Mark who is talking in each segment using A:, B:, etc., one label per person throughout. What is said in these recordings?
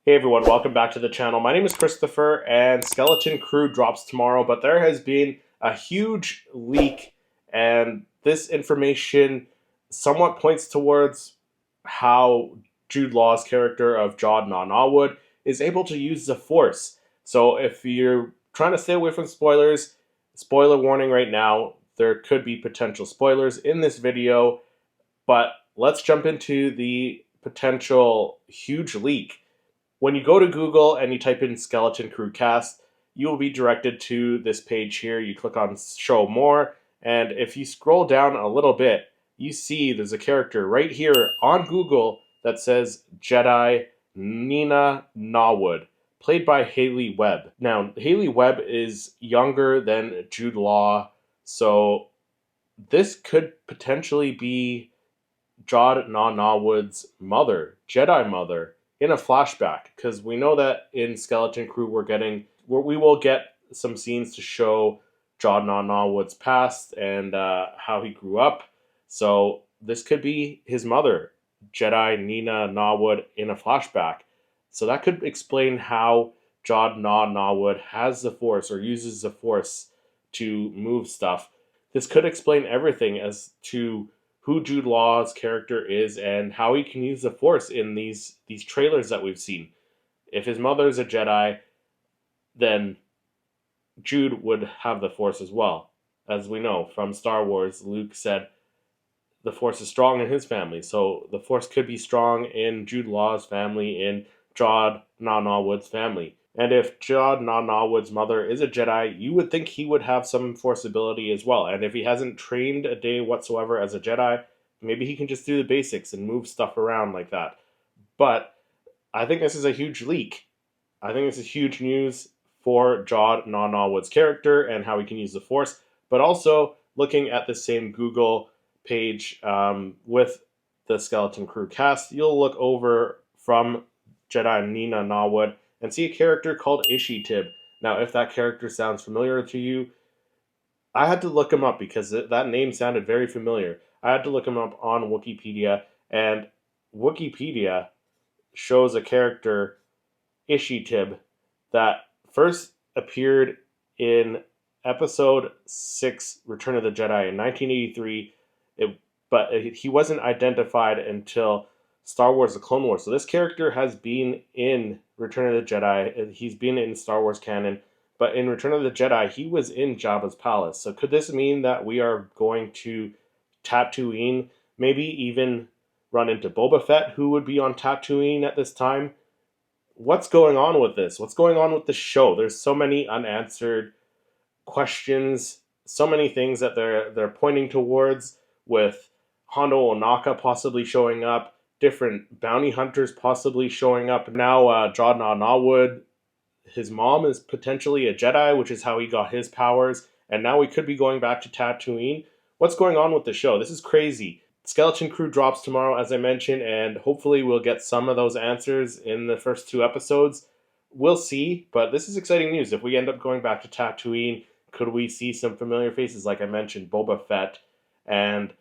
A: Hey everyone, welcome back to the channel. My name is Christopher and Skeleton Crew drops tomorrow, but there has been a huge leak and this information somewhat points towards how Jude Law's character of Jod Naw is able to use the Force. So if you're trying to stay away from spoilers, spoiler warning right now, there could be potential spoilers in this video, but let's jump into the potential huge leak. When you go to Google and you type in Skeleton Crew Cast, you will be directed to this page here. You click on Show More, and if you scroll down a little bit, you see there's a character right here on Google that says Jedi Nina Norwood, played by Hayley Webb. Now, Hayley Webb is younger than Jude Law, so this could potentially be Jod Norwood's mother, Jedi mother, in a flashback, because we know that in Skeleton Crew we will get some scenes to show Jod Norwood's past and how he grew up. So this could be his mother, Jedi Nina Norwood, in a flashback. So that could explain how Jod Norwood has the Force or uses the Force to move stuff. This could explain everything as to who Jude Law's character is and how he can use the Force in these trailers that we've seen. If his mother is a Jedi, then Jude would have the Force as well. As we know from Star Wars, Luke said the Force is strong in his family, so the Force could be strong in Jude Law's family, in Jod Norwood's family. And if Jod Norwood's mother is a Jedi, you would think he would have some Force ability as well. And if he hasn't trained a day whatsoever as a Jedi, maybe he can just do the basics and move stuff around like that. But I think this is a huge leak. I think this is huge news for Jod Norwood's character and how he can use the Force. But also, looking at the same Google page with the Skeleton Crew cast, you'll look over from Jedi Nina Norwood and see a character called Ishi Tib. Now, if that character sounds familiar to you, I had to look him up because that name sounded very familiar. I had to look him up on Wikipedia, and Wikipedia shows a character, Ishi Tib, that first appeared in Episode 6, Return of the Jedi in 1983, but he wasn't identified until Star Wars: The Clone Wars. So this character has been in Return of the Jedi. He's been in Star Wars canon, but in Return of the Jedi, he was in Jabba's palace. So could this mean that we are going to Tatooine, maybe even run into Boba Fett, who would be on Tatooine at this time? What's going on with this? What's going on with the show? There's so many unanswered questions, so many things that they're pointing towards, with Hondo Ohnaka possibly showing up, different bounty hunters possibly showing up. Now, Jod Norwood, his mom is potentially a Jedi, which is how he got his powers. And now we could be going back to Tatooine. What's going on with the show? This is crazy. Skeleton Crew drops tomorrow, as I mentioned, and hopefully we'll get some of those answers in the first 2 episodes. We'll see, but this is exciting news. If we end up going back to Tatooine, could we see some familiar faces, like I mentioned, Boba Fett? And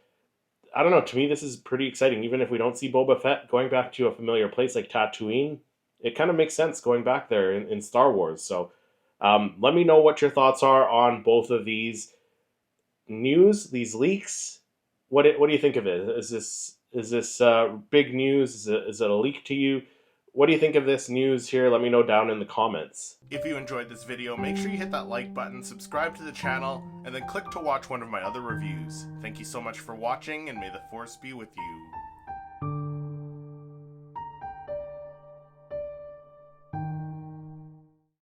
A: I don't know, to me this is pretty exciting. Even if we don't see Boba Fett, going back to a familiar place like Tatooine, it kind of makes sense going back there in Star Wars. So let me know what your thoughts are on both of these news, these leaks. What do you think of it? Is this big news? Is it a leak to you? What do you think of this news here? Let me know down in the comments. If you enjoyed this video, make sure you hit that like button, subscribe to the channel, and then click to watch one of my other reviews. Thank you so much for watching, and may the Force be with you.